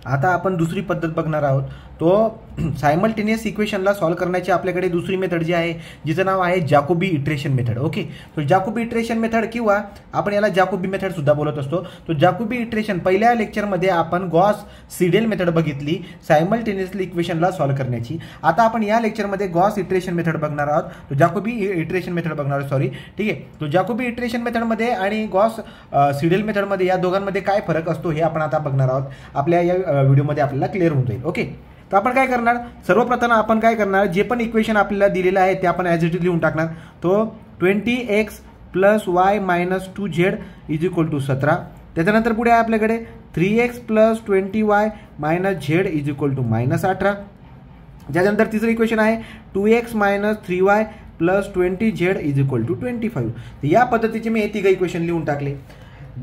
आता आपण दुसरी पद्धत बघणार आहोत. तो सायमल्टेनियस इक्वेशनला सॉल्व्ह करण्याची आपल्याकडे दुसरी मेथड जी आहे जिचं नाव आहे जॅकोबी इटरेशन मेथड. ओके, तो जॅकोबी इटरेशन मेथड किंवा आपण याला जॅकोबी मेथड सुद्धा बोलत असतो. तो जॅकोबी इटरेशन पहिल्या लेक्चरमध्ये आपण गॉस सिडेल मेथड बघितली सायमल्टेनियसली इक्वेशनला सॉल्व्ह करण्याची. आता आपण या लेक्चरमध्ये गॉस इटरेशन मेथड बघणार आहोत. तो जॅकोबी इटरेशन मेथड बघणार आहोत. सॉरी, ठीक आहे. तो जॅकोबी इटरेशन मेथडमध्ये आणि गॉस सिडेल मेथडमध्ये या दोघांमध्ये काय फरक असतो हे आपण आता बघणार आहोत. आपल्या या व्हिडिओमध्ये आपल्याला क्लिअर होऊन जाईल. ओके, तर आपण काय करणार, सर्वप्रथम आपण काय करणार, जे पण इक्वेशन आपल्याला दिलेलं आहे ते आपण ॲज इट इज लिहून टाकणार. तो 20x + y - 2z = 17. त्याच्यानंतर पुढे आहे आपल्याकडे 3x + 20y - z = -18. त्याच्यानंतर तिसरं इक्वेशन आहे 2x - 3y + 20z = 25. या पद्धतीचे मी हे तिघं इक्वेशन लिहून टाकले.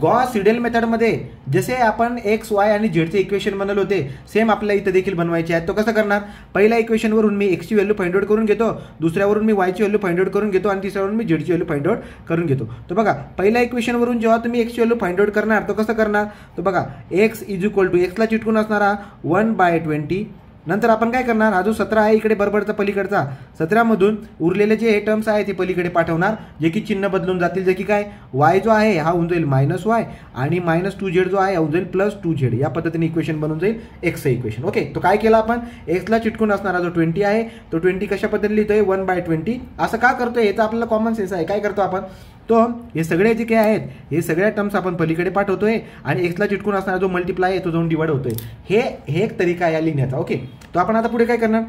गॉस सिडेल मेथडमध्ये जसे आपण एक्स वाय आणि झेडचे इक्वेशन बनवले होते सेम आपल्याला इथं देखील बनवायचे आहेत. तो कसं करणार, पहिल्या इक्वेशनवरून मी एक्सची व्हॅल्यू फाइंड आउट करून घेतो, दुसऱ्यावरून मी वायची व्हॅल्यू फाइंड आउट करून घेतो आणि तिसऱ्यावरून मी झेडची व्हॅल्यू फाइंड आउट करून घेतो. तो बघा, पहिल्या इक्वेशनवरून जेव्हा तुम्ही एक्सची व्हॅल्यू फाइंड आउट करणार तो कसं करणार, तो बघा x = एक्सला चिटकून असणारा 1/20. नंतर आपण काय करणार, हा जो 17 आहे इकडे बरोबरचा पलीकडचा 17 मधून उरलेले जे हे टर्म्स आहे ते पलीकडे पाठवणार, जे की चिन्ह बदलून जातील. जे की काय, y जो आहे हा होऊन जाईल -y आणि -2z जो आहे होऊन जाईल +2z. या पद्धतीने इक्वेशन बनून जाईल एक्सचं इक्वेशन. ओके, तो काय केला आपण, एक्सला चिटकून असणारा जो 20 आहे तो 20 कशा पद्धतीने लिहितोय 1/20. असं का करतोय याचा आपल्याला कॉमन सेन्स आहे. काय करतो आपण, तो हे सगळे जे काय आहेत हे सगळ्या टर्म्स आपण पलीकडे पाठवतोय आणि एक्सला चिटकून असणारा जो मल्टिप्लाय आहे तो जाऊन डिवाइड होतोय. हे एक तरीका आहे या लिहिण्याचा. ओके, तो आपण आता पुढे काय करणार,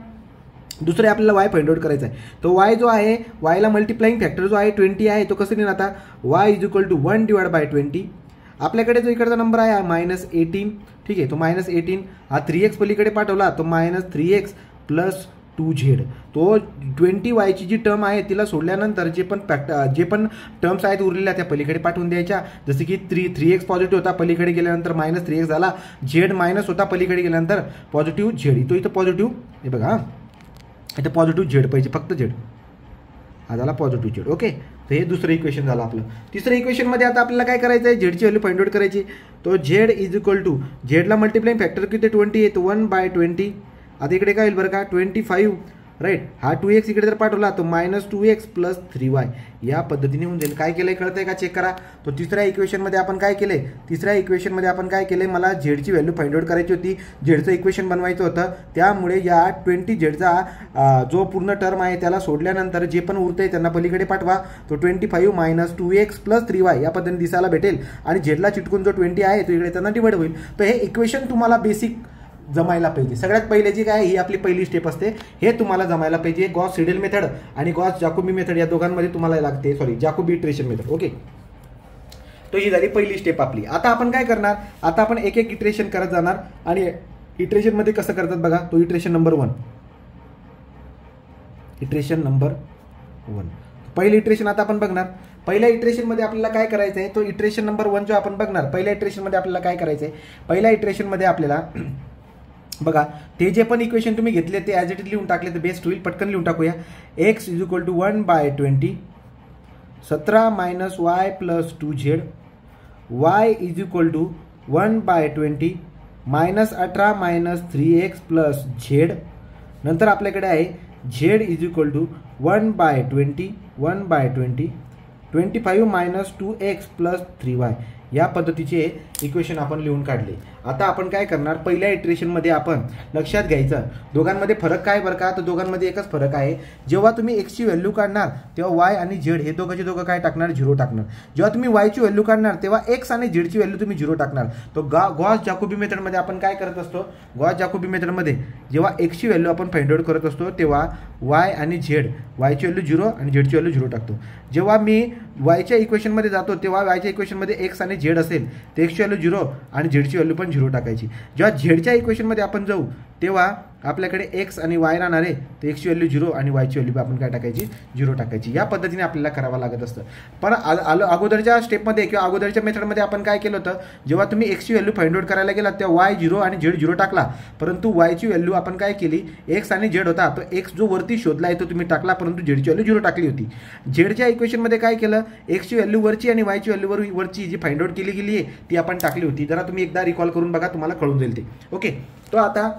दुसरे आपल्याला वाय फाइंड आउट करायचा आहे. तो वाय जो आहे, वायला मल्टिप्लाइंग फॅक्टर जो आहे 20 आहे, तो कसं लिहिणार आता, y = 1/20. आपल्याकडे जो इकडचा नंबर आहे -18, ठीक आहे, तो -18. हा 3x पलीकडे पाठवला तो -3x + 2z. तो 20y ची जी टर्म आहे तिला सोडल्यानंतर जे पण टर्म्स आहेत उरलेल्या त्या पलीकडे पाठवून द्यायच्या. जसे की 3x पॉझिटिव्ह होता, पलीकडे गेल्यानंतर -3x झाला. z मायनस होता, पलीकडे गेल्यानंतर पॉझिटिव्ह z. तो इथं पॉझिटिव्ह, हे बघा इथं पॉझिटिव्ह z पाहिजे, फक्त z हा झाला पॉझिटिव्ह z. ओके, तर हे दुसरं इक्वेशन झालं आपलं. तिसरं इक्वेशनमध्ये आता आपल्याला काय करायचं आहे, झेडची व्हॅल्यू फाइंड आउट करायची. तो z झेडला मल्टिप्लाइंग फॅक्टर किती 20 आहे, तो 1/20. आता इकडे काय होईल बरं का, 25, राईट. हा 2x इकडे जर पाठवला तो -2x + 3y. या पद्धतीने होऊन जाईल. काय केलंय कळतंय का, चेक करा. तो तिसऱ्या इक्वेशनमध्ये आपण काय केलंय, मला झेडची व्हॅल्यू फाइंड आउट करायची होती, झेडचं इक्वेशन बनवायचं होतं. त्यामुळे या 20 झेडचा जो पूर्ण टर्म आहे त्याला सोडल्यानंतर जे पण उरतंय त्यांना पलीकडे पाठवा. तो 25 - 2x + 3y या पद्धतीने दिसायला भेटेल आणि झेडला चिटकून जो 20 आहे तो इकडे त्यांना डिवाइड होईल. तर हे इक्वेशन तुम्हाला बेसिक जमायला पाहिजे. सगळ्यात पहिले जी काय ही आपली पहिली स्टेप असते, हे तुम्हाला जमायला पाहिजे. गॉस सिडेल मेथड आणि गॉस जॅकोबी मेथड या दोघांमध्ये तुम्हाला लागते, सॉरी जॅकोबी इटरेशन मेथड. ओके, तो ही झाली पहिली स्टेप आपली. आता आपण काय करणार, आता आपण एक एक इटरेशन करत जाणार आणि इटरेशनमध्ये कसं करतात बघा. तो इटरेशन नंबर 1, पहिलं इटरेशन आता आपण बघणार. पहिल्या इटरेशनमध्ये आपल्याला काय करायचं आहे, तो इटरेशन नंबर 1 जो आपण बघणार. पहिल्या इटरेशनमध्ये आपल्याला काय करायचं आहे, पहिल्या इटरेशनमध्ये आपल्याला बघा ते जे पण इक्वेशन तुम्ही घेतले ते ॲज इट इज लिहून टाकले तर बेस्ट होईल. पटकन लिहून टाकूया. x = 1/20, 17 - y + 2z, y = 1/20 -18 - 3x + z. नंतर आपल्याकडे आहे z = 1/20, 25 - 2x + 3y. या पद्धतीचे इक्वेशन आपण लिहून काढले. आता आपण काय करणार, पहिल्या इटरेशनमध्ये आपण लक्षात घ्यायचं दोघांमध्ये फरक काय बरं का, तर दोघांमध्ये एकच फरक आहे. जेव्हा तुम्ही x ची व्हॅल्यू काढणार तेव्हा y आणि z हे दोघं काय टाकणार, 0 टाकणार. जेव्हा तुम्ही y ची व्हॅल्यू काढणार तेव्हा x आणि z ची व्हॅल्यू तुम्ही 0 टाकणार. तो गॉस जॅकोबी मेथडमध्ये आपण काय करत असतो, गॉस जॅकोबी मेथडमध्ये जेव्हा x ची व्हॅल्यू आपण फाइंड आउट करत असतो तेव्हा y आणि z, y ची व्हॅल्यू 0 आणि z ची व्हॅल्यू 0 टाकतो. जेव्हा मी y च्या इक्वेशनमध्ये जातो तेव्हा y च्या इक्वेशनमध्ये x आणि z असेल तर x ची व्हॅल्यू 0 आणि z ची व्हॅल्यू पण 0 टाकायची. जेव्हा z च्या इक्वेशनमध्ये आपण जाऊ तेव्हा आपल्याकडे एक्स आणि वाय राहणार आहे. तर एक्सची व्हॅल्यू 0 आणि वायची व्हॅल्यू आपण काय टाकायची 0 टाकायची. या पद्धतीने आपल्याला करावं लागत असतं. पण अगोदरच्या स्टेपमध्ये किंवा अगोदरच्या मेथडमध्ये आपण काय केलं होतं, जेव्हा तुम्ही एक्सची व्हॅल्यू फाइंड आउट करायला गेलात तेव्हा वाय 0 आणि झेड 0 टाकला. परंतु वायची व्हॅल्यू आपण काय केली, एक्स आणि झेड होता तो एक्स जो वरती शोधला आहे तो तुम्ही टाकला, परंतु झेडची व्हॅल्यू 0 टाकली होती. झेडच्या इक्वेशनमध्ये काय केलं, एक्सची व्हॅल्यू वरची आणि वायची व्हॅल्यू वरची जी फाइंड आउट केली गेली आहे ती आपण टाकली होती. जरा तुम्ही एकदा रिकॉल करून बघा, तुम्हाला कळून जाईल ते. ओके, तो आता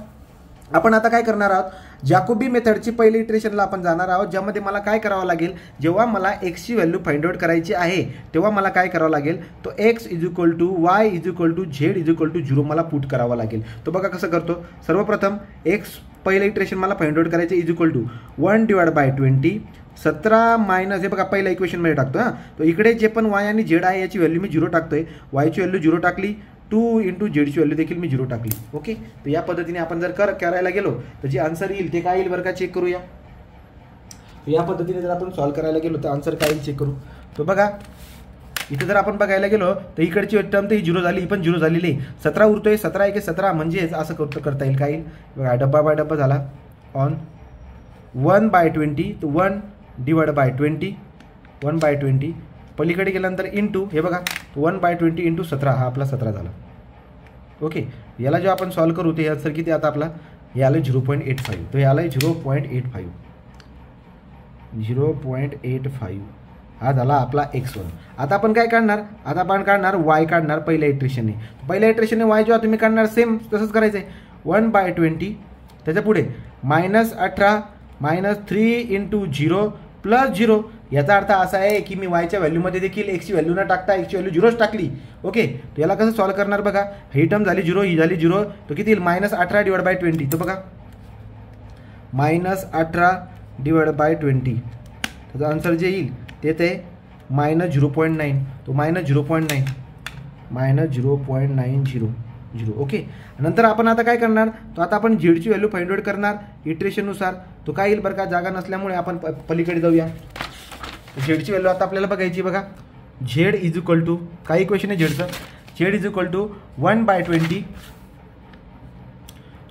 आपण आता काय करणार आहोत, जॅकोबी मेथडची पहिली इटरेशनला आपण जाणार आहोत, ज्यामध्ये मला काय करावं लागेल, जेव्हा मला एक्सची व्हॅल्यू फाइंड आउट करायची आहे तेव्हा मला काय करावं लागेल, तो x is equal to y is equal to z is equal to 0 मला पुट करावा लागेल. तो बघा कसं करतो. सर्वप्रथम एक्स पहिलं इटरेशन मला फाइंड आउट करायचं इज इक्वल टू 1/20 17 मायनस, हे बघा पहिल्या इक्वेशनमध्ये टाकतो. हां, तो इकडे जे पण वाय आणि झेड आहे याची व्हॅल्यू मी 0 टाकतोय, वायची व्हॅल्यू 0 टाकली, 2 इंटू झेडची व्हॅल्यू देखील मी 0 टाकली. ओके, तर या पद्धतीने आपण जर करायला गेलो तर जे आन्सर येईल ते काय येईल बरं का, चेक करूया. या पद्धतीने जर आपण सॉल्व्ह करायला गेलो तर आन्सर काय येईल चेक करू. तो बघा इथे जर आपण बघायला गेलो तर इकडची टर्म तर ही 0 झाली, ही पण 0 झालेली आहे. 17 उरतोय, 17 × 17 म्हणजेच असं करता येईल. काय येईल बघा, डब्बा बाय डब्बा झाला ऑन 1/20, तो 1/20 1/20 पलीकडे गेल्यानंतर इंटू, हे बघा 1/20 इंटू 17, हा आपला 17 झाला. ओके, याला जेव्हा आपण सॉल्व्ह करू ते आन्सर किती आता आपला, हे आलं 0.85. तो हे आलं 0.85 0.85, हा झाला आपला x1. आता आपण काय काढणार, आता आपण काढणार वाय काढणार पहिल्या इटरेशनने. पहिल्या इटरेशनने वाय जेव्हा तुम्ही काढणार सेम तसंच करायचं आहे. 1/20 त्याच्या पुढे -18 -3 इंटू 0 प्लस 0. याचा अर्थ असा आहे की मी वायच्या व्हॅल्यूमध्ये देखील एक्सची व्हॅल्यू न टाकता एक्सची व्हॅल्यू 0च टाकली. ओके, तर याला कसं सॉल्व्ह करणार बघा, ही टर्म झाली 0, ही झाली 0, तो किती येईल -18/20. तो बघा -18/20, त्याचा आन्सर जे येईल ते -0.9. तो -0.90. ओके, नंतर आपण आता काय करणार, तो आता आपण झेडची व्हॅल्यू फाइंड आउट करणार इटरेशननुसार. तो काय येईल बरं का, जागा नसल्यामुळे आपण पलीकडे जाऊया. झेडची व्हॅल्यू आता आपल्याला बघायची बघा. झेड इज इक्वल टू, काय इक्वेशन आहे झेडचं, Z is equal to 1/20.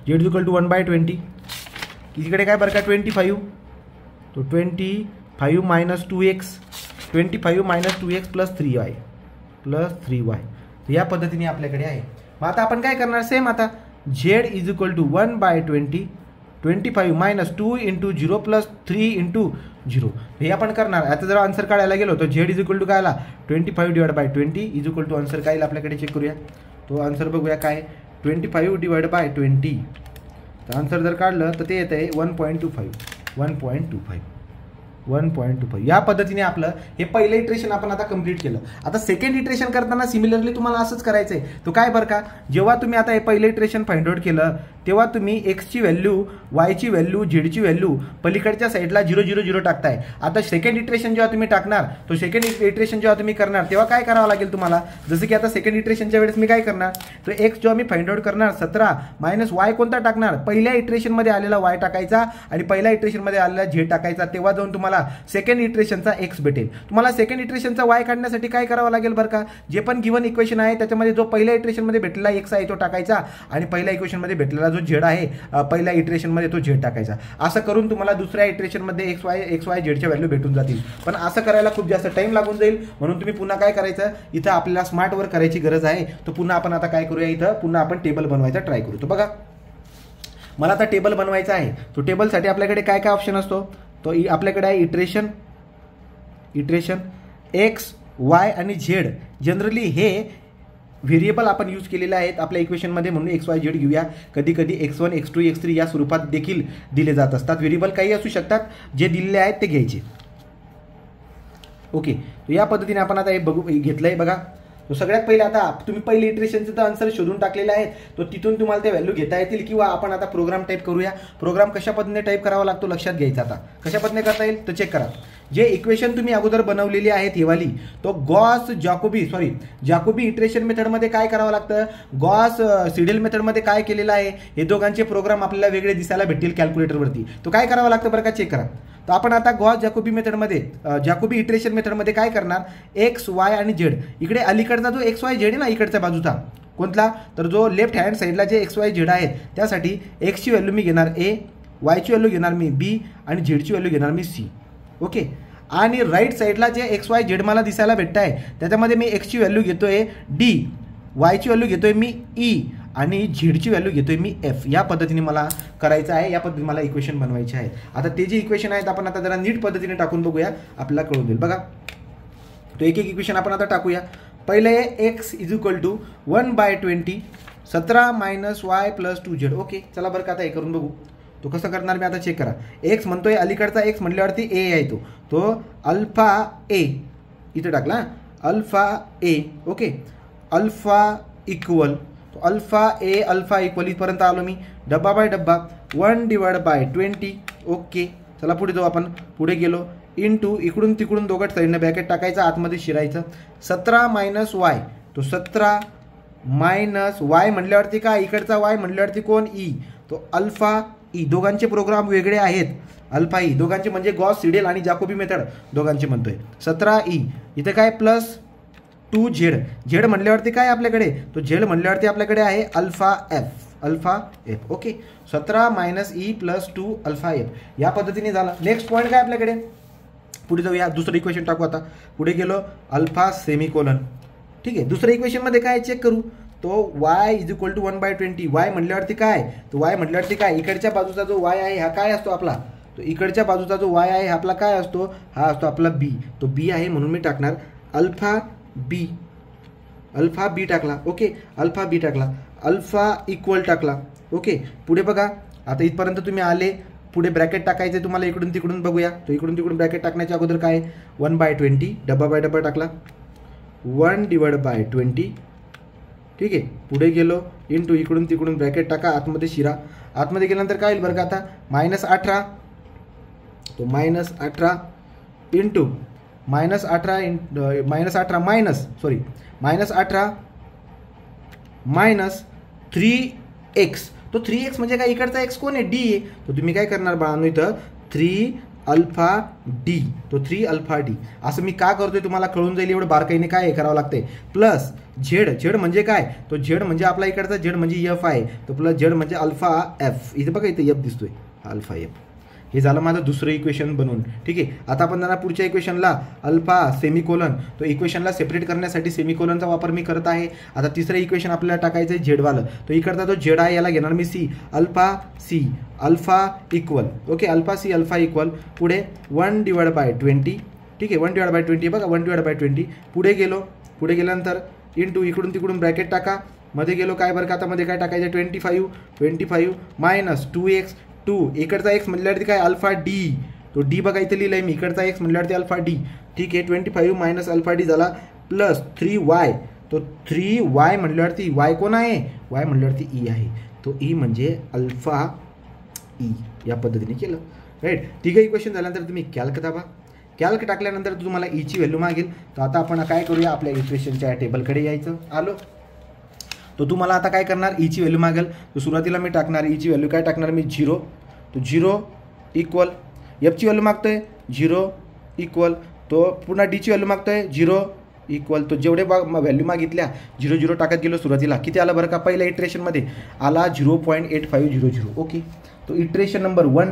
Z is equal to 1/20. इकडे काय बरं का 25, तो 25 - 2x 25 - 2x प्लस 3y. या पद्धतीने आपल्याकडे आहे. मग आता आपण काय करणार सेम, आता z is equal to 1/20 25 - 2 into 0 plus 3 into 0 हे आपण करणार. आता जर आन्सर काढायला गेलो तर झेड इज इक्वल टू काय आला 25/20 इज इक्वल टू आन्सर काय येईल आपल्याकडे चेक करूया. तो आन्सर बघूया काय 25/20. तर आन्सर जर काढलं तर ते येत आहे 1.25. या पद्धतीने आपलं हे पहिलं इटरेशन आपण आता कंप्लीट केलं. आता सेकंड इटरेशन करताना सिमिलरली तुम्हाला असंच करायचं आहे. तो काय बरं का, जेव्हा तुम्ही आता हे पहिलं इटरेशन फाइंड आउट केलं तेव्हा तुम्ही एक्सची व्हॅल्यू, वायची व्हॅल्यू, झेडची व्हॅल्यू पलीकडच्या साईडला 0.00 टाकताय. आता सेकंड इटरेशन जेव्हा तुम्ही टाकणार, तो सेकंड इटरेशन जेव्हा तुम्ही करणार तेव्हा काय करावं लागेल तुम्हाला, जसं की आता सेकंड इटरेशनच्या वेळेस मी काय करणार, तर एक्स जेव्हा मी फाइंड आउट करणार 17 मायनस वाय कोणता टाकणार, पहिल्या इटरेशनमध्ये आलेला वाय टाकायचा आणि पहिल्या इटरेशनमध्ये आलेला झेड टाकायचा. तेव्हा जाऊन तुम्हाला सेकंड इटरेशनचा एक्स भेटेल. तुम्हाला सेकंड इटरेशनचा वाय काढण्यासाठी काय करावं लागेल बरं का, जे पण गिव्हन इक्वेशन आहे त्याच्यामध्ये जो पहिल्या इटरेशनमध्ये भेटलेला एक्स आहे तो टाकायचा आणि पहिल्या इक्वेशनमध्ये भेटलेला जो झेड आहे पहिल्या इटरेशनमध्ये तो झेड टाकायचा. असं करून तुम्हाला दुसऱ्या इटरेशनमध्ये एक्स वाय झेडच्या व्हॅल्यू भेटून जातील. पण असं करायला खूप जास्त टाइम लागून जाईल, म्हणून तुम्ही पुन्हा काय करायचं, इथं आपल्याला स्मार्ट वर्क करायची गरज आहे. तो पुन्हा आपण आता काय करूया, इथं पुन्हा आपण टेबल बनवायचा ट्राय करू. तो बघा मला आता टेबल बनवायचा आहे. तो टेबलसाठी आपल्याकडे काय काय ऑप्शन असतो, तो आपल्याकडे आहे इटरेशन एक्स वाय आणि झेड. जनरली हे व्हेरिएबल आपण यूज केलेले आहेत आपल्या इक्वेशनमध्ये, म्हणून एक्स वाय झेड घेऊया. कधी कधी x1 x2 x3 या स्वरूपात देखील दिले जात असतात. व्हेरिएबल काही असू शकतात, जे दिलेले आहेत ते घ्यायचे. ओके, तर या पद्धतीने आपण आता हे घेतलंय बघा. तो सगळ्यात पहिले आता तुम्ही पहिले इटरेशनचं आन्सर शोधून टाकलेला आहे, तो तिथून तुम्हाला ते व्हॅल्यू घेता येतील. किंवा आपण आता प्रोग्राम टाईप करूया. प्रोग्राम कशा पद्धतीने टाईप करावा लागतो लक्षात घ्यायचा. आता कशा पद्धतीने करता येईल तर चेक करा. जे इक्वेशन तुम्ही अगोदर बनवलेली आहेत ही वाली, तो जॅकोबी इटरेशन मेथडमध्ये काय करावं लागतं, गॉस सिडल मेथडमध्ये काय केलेलं आहे, हे दोघांचे प्रोग्राम आपल्याला वेगळे दिसायला भेटतील कॅल्क्युलेटरवरती. तो काय करावं लागतं बरं का, चेक करा. तर आपण आता गॉस जॅकोबी इटरेशन मेथडमध्ये काय करणार, एक्स वाय आणि झेड, इकडे अलीकडचा जो एक्स वाय झेड आहे ना इकडच्या बाजूचा, कोणता, तर जो लेफ्ट हँड साईडला जे एक्स वाय झेड आहेत त्यासाठी एक्सची व्हॅल्यू मी घेणार ए, वायची व्हॅल्यू घेणार मी बी आणि झेडची व्हॅल्यू घेणार मी सी. ओके. आणि राईट साईडला जे एक्स वाय झेड मला दिसायला भेटत आहे त्याच्यामध्ये मी एक्सची व्हॅल्यू घेतोय डी, वायची व्हॅल्यू घेतोय मी ई आणि झेडची व्हॅल्यू घेतोय मी एफ. या पद्धतीने मला करायचं आहे, या पद्धतीने मला इक्वेशन बनवायचे आहेत. आता ते जे इक्वेशन आहेत आपण आता जरा नीट पद्धतीने टाकून बघूया, आपल्याला कळून देईल. बघा तो एक एक इक्वेशन आपण आता टाकूया. पहिले x is equal to 1/20 17 - y + 2z. Okay, चला बरं का आता हे करून बघू. तो कसं करणार मी आता चेक करा. एक्स म्हणतोय अलीकडचा एक्स म्हटल्यावरती ए आहे, तो अल्फा ए इथे टाकला, अल्फा ए. ओके, अल्फा इक्वल अल्फा ए अल्फा इक्वल इथपर्यंत आलो मी. डब्बा बाय डब्बा 1/20. ओके, चला पुढे जाऊ आपण. पुढे गेलो इंटू इकडून तिकडून दोघं साईडनं ब्रॅकेट टाकायचं, आतमध्ये शिरायचं. 17 - y, तो 17 - y म्हटल्यावरती काय, इकडचा y म्हटल्यावरती कोण ई, तो अल्फा ई. दोघांचे प्रोग्राम वेगळे आहेत, अल्फा ई दोघांचे म्हणजे गॉस सिडेल आणि जाकोबी मेथड दोघांचे म्हणतोय. 17 ई इथे काय प्लस 2z. झेड म्हटल्यावरती काय आपल्याकडे, तो झेड म्हटल्यावरती आपल्याकडे आहे alpha F, alpha F. Okay, 17 - E + 2 alpha F. या पद्धतीने झाला. नेक्स्ट पॉईंट काय आपल्याकडे, पुढे जाऊया. दुसरं इक्वेशन टाकू आता. पुढे गेलो अल्फा सेमिकोलन. ठीक आहे, दुसऱ्या इक्वेशनमध्ये काय चेक करू, तो y is equal to 1/20. Y म्हटल्यावरती काय, तो वाय म्हटल्यावरती काय, इकडच्या बाजूचा जो वाय आहे हा काय असतो आपला, तो इकडच्या बाजूचा जो वाय आहे आपला काय असतो, हा असतो आपला बी. तो बी आहे म्हणून मी टाकणार अल्फा बी, अल्फा बी टाकला. ओके, अल्फा बी टाकला, अल्फा इक्वल टाकला. ओके, पुढे बघा आता इथपर्यंत तुम्ही आले. पुढे ब्रॅकेट टाकायचे तुम्हाला इकडून तिकडून बघूया. तो इकडून तिकडून ब्रॅकेट टाकण्याच्या अगोदर काय 1/20 डब्बा बाय डब्बा टाकला 1/20. ठीक आहे, पुढे गेलो इंटू इकडून तिकडून ब्रॅकेट टाका, आतमध्ये शिरा. आतमध्ये गेल्यानंतर काय होईल बरं का आता -18, तो -18 इंटू -18 3x. तो 3x म्हणजे काय, इकडचा x कोण आहे, डी आहे. तो तुम्ही काय करणार बाळांनो, इथं 3 अल्फा डी, तो 3 अल्फा डी. असं मी का करतोय तुम्हाला कळून जाईल एवढं बारकाईने काय करावं लागतंय. प्लस झेड, झेड म्हणजे काय, तो झेड म्हणजे आपला इकडचा झेड म्हणजे एफ आहे, तो प्लस झेड म्हणजे अल्फा एफ. इथे बघा इथे एफ दिसतोय, अल्फा एफ. हे झालं माझं दुसरं इक्वेशन बनवून. ठीक आहे, आता आपण जाणार पुढच्या इक्वेशनला अल्फा सेमिकोलन. तो इक्वेशनला सेपरेट करण्यासाठी सेमिकोलनचा वापर मी करत आहे. आता तिसरं इक्वेशन आपल्याला टाकायचं आहे झेडवालं. तो इकडचा जो झेड आहे याला घेणार मी C, alpha C, alpha equal. Okay, alpha C alpha equal. पुढे 1/20. ठीक आहे, 1/20 बघा 1/20. पुढे गेलो, पुढे गेल्यानंतर इंटू इकडून तिकडून ब्रॅकेट टाका. मध्ये गेलो काय बरं का, आता मध्ये काय टाकायचं 25 - 2x 2. इकडचा एक्स म्हटल्यावरती काय अल्फा डी, तो डी बघा इथे लिहिलंय मी, इकडचा एक्स म्हटल्यावरती अल्फा डी. ठीक आहे, 25 - अल्फा डी झाला प्लस 3y. तो 3y म्हटल्यावरती y कोण आहे, y म्हटल्यावरती ई आहे, तो ई म्हणजे अल्फा ई. या पद्धतीने केलं. राईट, तिघं इक्वेशन झाल्यानंतर तुम्ही कॅल्क दाबा. कॅल्क टाकल्यानंतर तुम्हाला ईची व्हॅल्यू मागेल. तर आता आपण काय करूया, आपल्या इक्वेशनच्या टेबलकडे यायचं. आलो, तो तुम्हाला आता काय करणार, ईची व्हॅल्यू मागेल. तो सुरुवातीला मी टाकणार ईची व्हॅल्यू काय टाकणार मी 0. तो 0 इक्वल एफची व्हॅल्यू मागतोय 0 इक्वल. तो पुन्हा डीची व्हॅल्यू मागतोय 0 इक्वल. तो जेवढे व्हॅल्यू मागितल्या 0 0 टाकत गेलो. सुरुवातीला किती आलं बरं का, पहिल्या इटरेशनमध्ये आला 0.8500. ओके, तो इटरेशन नंबर 1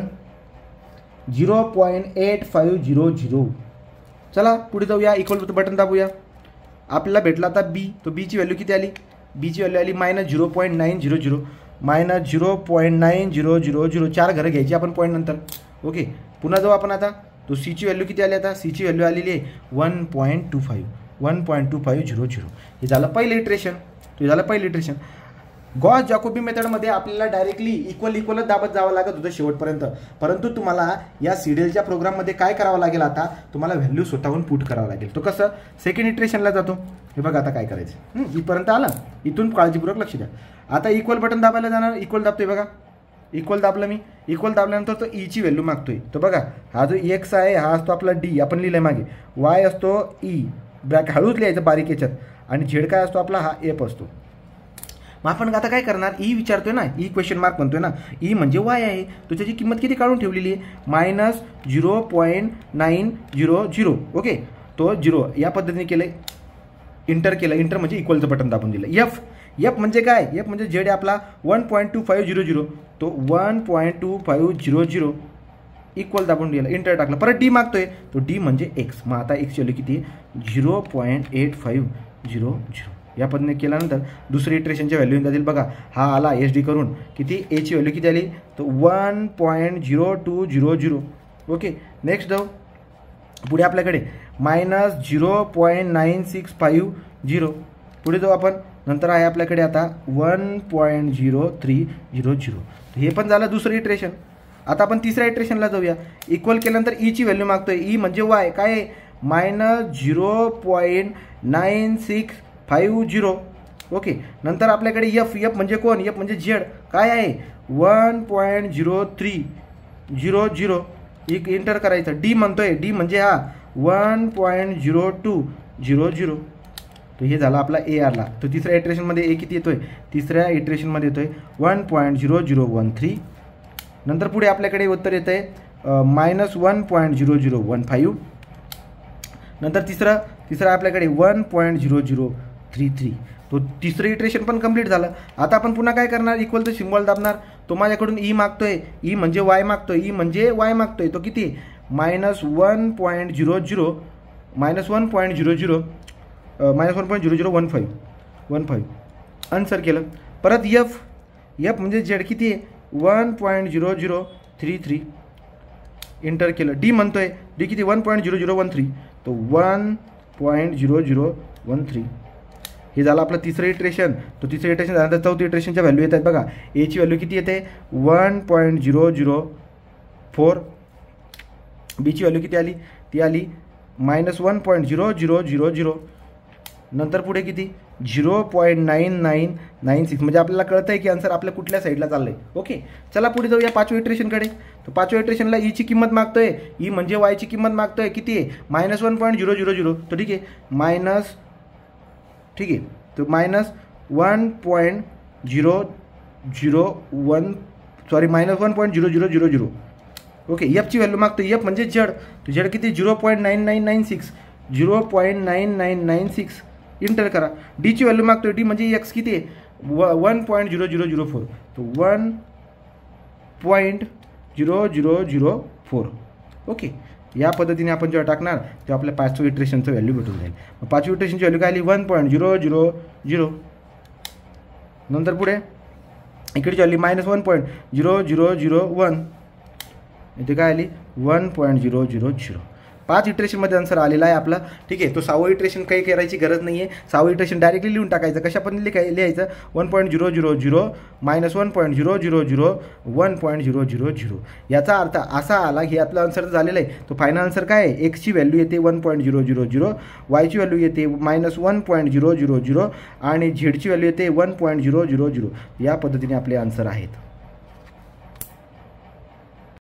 0.8500. चला पुढे जाऊया, इक्वल बटन दाबूया. आपल्याला भेटला आता बी. तो बीची व्हॅल्यू किती आली, बीची व्हॅल्यू आली -0.900 -0.9000. 4 घरं घ्यायची आपण पॉईंट नंतर. ओके, पुन्हा जाऊ आपण आता. तो सीची व्हॅल्यू किती आली, आता सीची व्हॅल्यू आलेली आहे 1.2500. हे झालं पहिलं इटरेशन. तो झालं पहिलं इटरेशन. गॉस जॅकोबी मेथडमध्ये आपल्याला डायरेक्टली इक्वलच दाबत जावं लागत होतं शेवटपर्यंत. परंतु तुम्हाला या सीडीएलच्या प्रोग्राममध्ये काय करावं लागेल, आता तुम्हाला व्हॅल्यू स्वतःहून पुट करावं लागेल. तो कसं, सेकंड इटरेशनला जातो. हे बघा आता काय करायचं, इथपर्यंत आला, इथून काळजीपूर्वक लक्ष द्या. आता इक्वल बटन दाबायला जाणार, इक्वल दाबतोय बघा, इक्वल दाबलं मी. इक्वल दाबल्यानंतर तो ईची व्हॅल्यू मागतोय. तो बघा हा जो एक्स आहे हा असतो आपला डी, आपण लिहिलंय मागे. वाय असतो ई, ब्रॅकेट हळूच लिहायचं बारीक याच्यात. आणि झेड काय असतो आपला, हा एफ असतो. मग आपण आता काय करणार, ई विचारतोय ना, ई क्वेश्चन मार्क म्हणतोय ना, ई म्हणजे वाय आहे. तो त्याची किंमत किती काढून ठेवलेली आहे -0.900. ओके, तो 0 या पद्धतीने केलं. इंटर केलं, इंटर म्हणजे इक्वलचं बटन दाबून दिलं. एफ म्हणजे काय, एफ म्हणजे झेड आहे आपला 1.2500, तो 1.2500 इक्वल दाबून दिला, इंटर टाकलं, परत डी मागतोय, तो डी म्हणजे एक्स. मग आता एक्सची व्हॅल्यू किती आहे 0.8500. या पद्धतीने केल्यानंतर दुसरी इटरेशनच्या व्हॅल्यू जातील बघा. हा आला एच डी करून किती, एची व्हॅल्यू किती आली, तो 1.0200. ओके, नेक्स्ट जाऊ पुढे आपल्याकडे -0.9650. पुढे जाऊ आपण, नंतर आहे आपल्याकडे आता 1.0300. हे पण झालं दुसरं इटरेशन. आता आपण तिसऱ्या इटरेशनला जाऊया. इक्वल केल्यानंतर ईची व्हॅल्यू मागतोय, ई म्हणजे वाय काय आहे -0.9650. ओके, नंतर आपल्याकडे एफ, एफ म्हणजे कोण, एफ म्हणजे झेड काय आहे 1.0300. इंटर करायचं. डी म्हणतोय, डी म्हणजे हा 1.0200. तो हे झाला आपला ए आरला. तो तिसऱ्या इटरेशनमध्ये ए किती येतोय, तिसऱ्या इटरेशनमध्ये येतोय 1.0013. नंतर पुढे आपल्याकडे उत्तर येतं आहे -1.0015. नंतर तिसरा आपल्याकडे 1.0033. तो तिसरं इटरेशन पण कंप्लीट झालं. आता आपण पुन्हा काय करणार, इक्वलचं सिम्बॉल दाबणार. तो माझ्याकडून ई मागतोय, ई म्हणजे वाय मागतोय, ई म्हणजे वाय मागतोय, तो किती -1.0015 आन्सर केलं. परत एफ, एफ म्हणजे झेड किती आहे 1.0033. इंटर केलं. डी म्हणतोय, डी किती 1.0013, तो 1.0013. हे झालं आपलं तिसरं इटरेशन. तो तिसरं इटरेशन झाल्यानंतर चौथं इटरेशनच्या व्हॅल्यू येतात बघा. एची व्हॅल्यू किती येते 1.004. बीची व्हॅल्यू किती आली, ती आली -1.0000. नंतर पुढे किती 0.9996. म्हणजे आपल्याला कळतं आहे की आन्सर आपल्या कुठल्या साईडला चाललं आहे. ओके, चला पुढे जाऊया पाचव्या इटरेशनकडे. तर पाचव्या इटरेशनला ईची किंमत मागतोय, ई म्हणजे वायची किंमत मागतोय किती आहे -1.000. तर ठीक आहे, ठीक आहे, तो -1.000. ओके, एफची व्हॅल्यू मागतोय, एफ म्हणजे झेड, तो झेड किती 0.9996. इंटर करा. डीची व्हॅल्यू मागतोय, डी म्हणजे एक्स किती आहे 1.0004, तो 1.0004. ओके, या पद्धतीने आपण जेव्हा टाकणार तेव्हा आपल्या पाचव्या इटरेशनचं व्हॅल्यू भेटून जाईल. मग पाचवी इटरेशनची व्हॅल्यू काय आली 1.000. नंतर पुढे इकडची व्हॅल्यू -1.0001. इथे काय आली 1.000. 5 इटरेशनमध्ये आन्सर आलेला आहे आपला. ठीक आहे, तो 6वं इटरेशन काही करायची गरज नाही आहे. 6वं इटरेशन डायरेक्टली लिहून टाकायचं. कशा पण लिहायचं 1.000 -1.000 1.000. याचा अर्थ असा आला की आपला आन्सर झालेला आहे. तो फायनल आन्सर काय आहे, एक्सची व्हॅल्यू येते 1.000, वायची व्हॅल्यू येते -1.000 आणि झेडची व्हॅल्यू येते 1.000. या पद्धतीने आपले आन्सर आहेत.